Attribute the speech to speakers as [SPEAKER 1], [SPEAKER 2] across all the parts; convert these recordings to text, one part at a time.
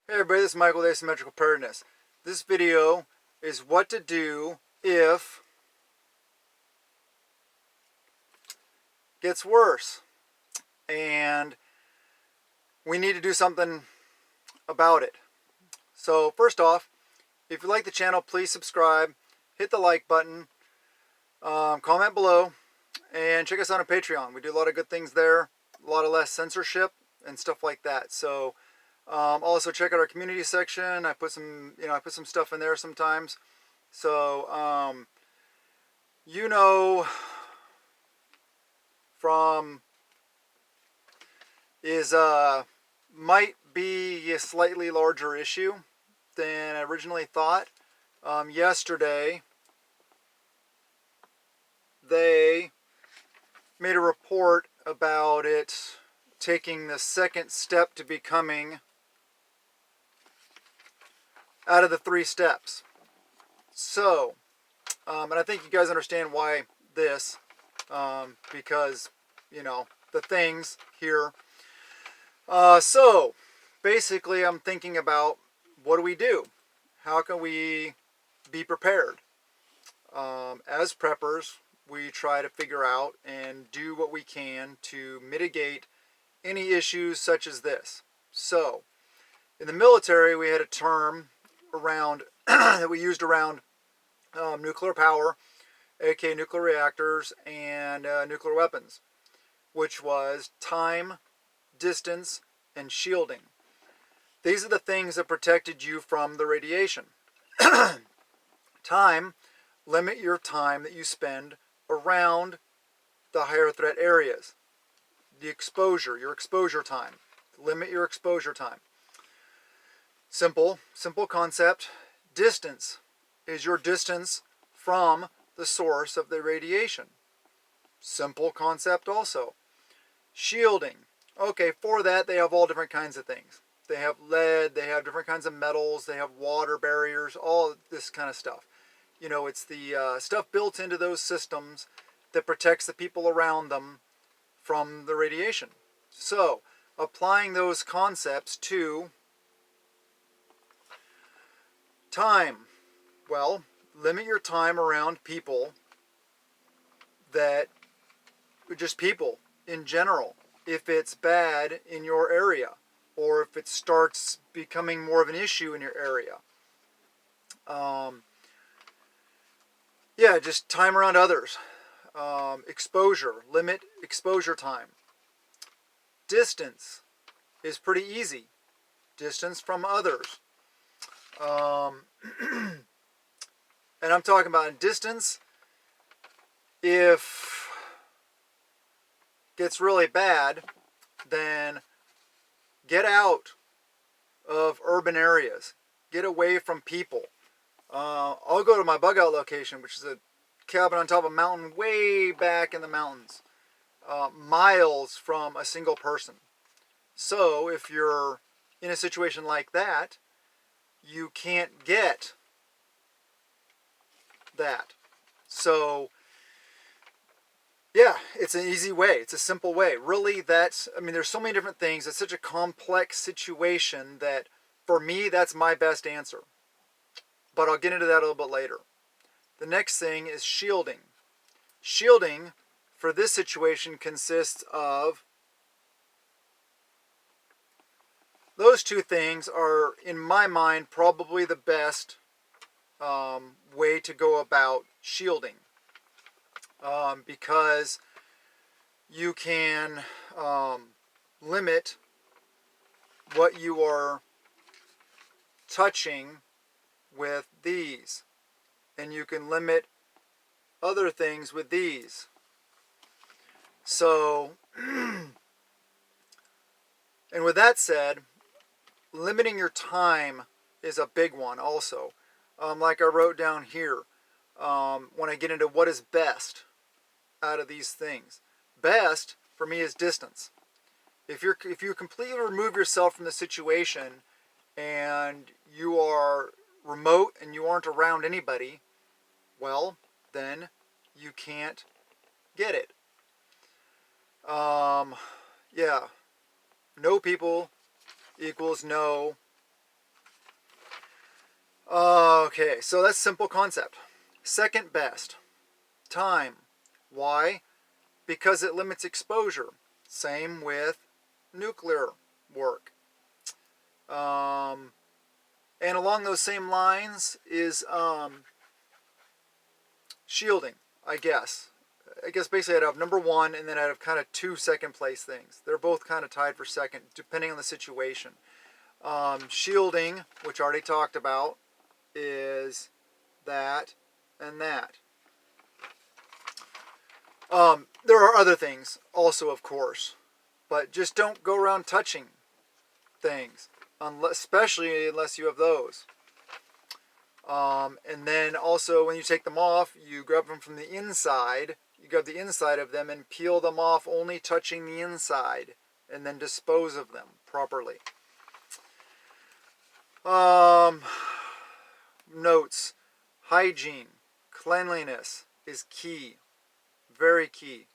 [SPEAKER 1] Hey everybody, this is Michael with Asymmetrical Preparedness. This video is what to do if it gets worse and we need to do something about it. So first off, if you like the channel, please subscribe, hit the like button, comment below, and check us out on Patreon. We do a lot of good things there, a lot of less censorship and stuff like that. So also check out our community section. I put some stuff in there sometimes. So from is might be a slightly larger issue than I originally thought. Yesterday they made a report about it taking the second step to becoming out of the 3 steps. So, and I think you guys understand why this, because, the things here. So, basically I'm thinking about, what do we do? How can we be prepared? As preppers, we try to figure out and do what we can to mitigate any issues such as this. So, in the military, we had a term around that we used around nuclear power, aka nuclear reactors, and nuclear weapons, which was time, distance, and shielding. These are the things that protected you from the radiation. Time, limit your time that you spend around the higher threat areas. The exposure, your exposure time. Limit your exposure time. Simple concept. Distance is your distance from the source of the radiation. Simple concept also. Shielding. Okay, for that they have all different kinds of things. They have lead, they have different kinds of metals, they have water barriers, all this kind of stuff. It's the stuff built into those systems that protects the people around them from the radiation. So, applying those concepts to time. Well, limit your time around people just people in general. If it's bad in your area, or if it starts becoming more of an issue in your area. Just time around others. Exposure, limit exposure time. Distance is pretty easy. Distance from others. And I'm talking about distance. If it gets really bad, then get out of urban areas. Get away from people. I'll go to my bug out location, which is a cabin on top of a mountain way back in the mountains, miles from a single person. So if you're in a situation like that, you can't get that. So yeah, it's an easy way. It's a simple way. Really, there's so many different things. It's such a complex situation that, for me, that's my best answer. But I'll get into that a little bit later. The next thing is shielding. Shielding, for this situation, consists of those 2 things are, in my mind, probably the best way to go about shielding. Because you can limit what you are touching with these, and you can limit other things with these. So, and with that said, limiting your time is a big one also. Like I wrote down here, when I get into what is best out of these things. Best for me is distance. If you completely remove yourself from the situation and you are remote and you aren't around anybody, well, then you can't get it. No people equals no Okay, so that's simple concept. Second best, time. Why? Because it limits exposure. Same with nuclear work. And along those same lines is shielding, I guess. I guess basically I'd have number one, and then I'd have kind of two second place things. They're both kind of tied for second, depending on the situation. Shielding, which I already talked about, is that and that. There are other things also, of course, but just don't go around touching things, especially unless you have those. And then also when you take them off, you grab them from the inside. You grab the inside of them and peel them off, only touching the inside, and then dispose of them properly. Notes. Hygiene, cleanliness is key, very key.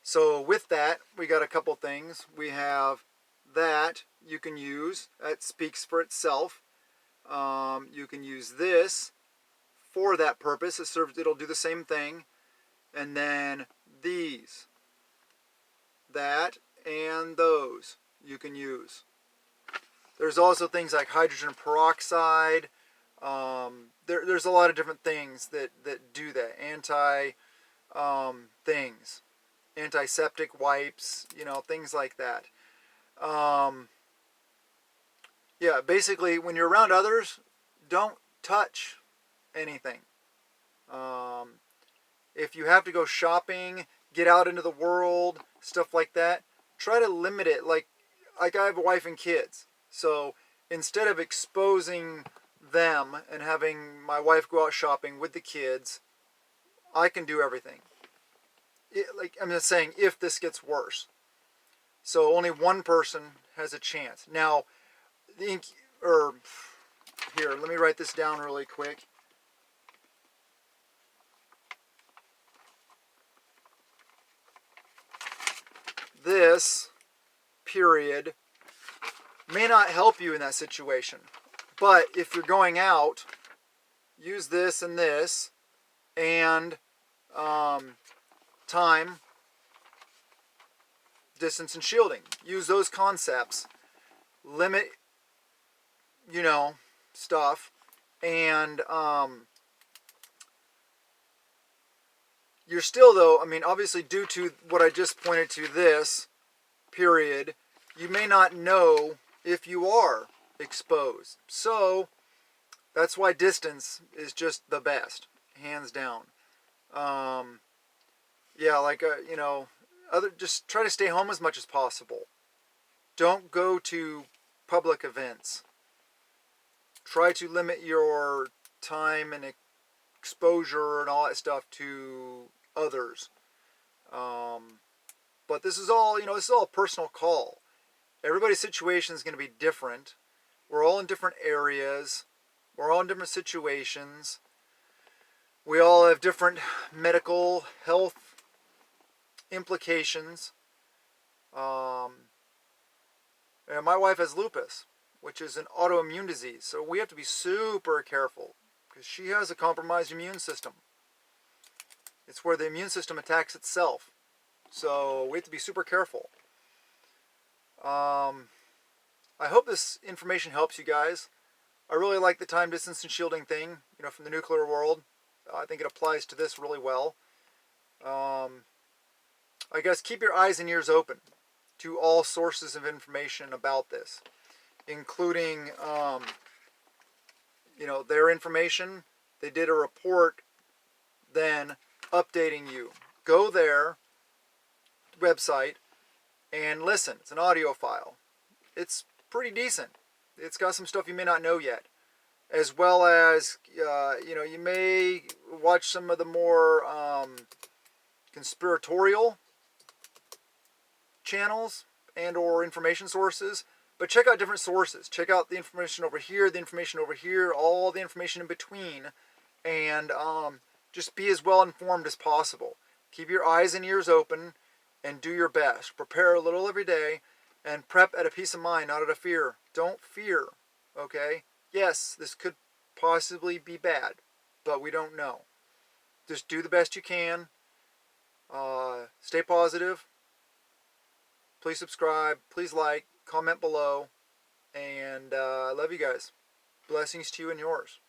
[SPEAKER 1] So with that, we got a couple things. We have that you can use. That speaks for itself. You can use this for that purpose. It'll do the same thing. And then these, that, and those you can use. There's also things like hydrogen peroxide. There's a lot of different things that do that. Things. Antiseptic wipes, things like that. Yeah, basically, when you're around others, don't touch anything. If you have to go shopping, get out into the world, stuff like that, try to limit it. Like I have a wife and kids. So instead of exposing them and having my wife go out shopping with the kids, I can do everything. I'm just saying, if this gets worse. So only one person has a chance. Now, here, let me write this down really quick. This period may not help you in that situation. But if you're going out, use this and this, and time, distance, and shielding. Use those concepts. Limit, stuff. And you're still, though, obviously due to what I just pointed to, this period, you may not know if you are exposed. So that's why distance is just the best, hands down. Just try to stay home as much as possible. Don't go to public events. Try to limit your time and exposure and all that stuff to others. But this is all, this is all a personal call. Everybody's situation is going to be different. We're all in different areas. We're all in different situations. We all have different medical health implications. And my wife has lupus, which is an autoimmune disease. So we have to be super careful because she has a compromised immune system. It's where the immune system attacks itself. So we have to be super careful. I hope this information helps you guys. I really like the time, distance, and shielding thing, from the nuclear world. I think it applies to this really well. I guess keep your eyes and ears open to all sources of information about this, including, their information. They did a report then updating you. Go there, website, and listen. It's an audio file. It's pretty decent. It's got some stuff you may not know yet, as well as you may watch some of the more conspiratorial channels and or information sources, but check out different sources. Check out the information over here, all the information in between, and just be as well informed as possible. Keep your eyes and ears open and do your best. Prepare a little every day and prep at a peace of mind, not out of fear. Don't fear, okay? yes, this could possibly be bad, but we don't know. Just do the best you can. Stay positive. Please subscribe. Please like. Comment below. And I love you guys. Blessings to you and yours.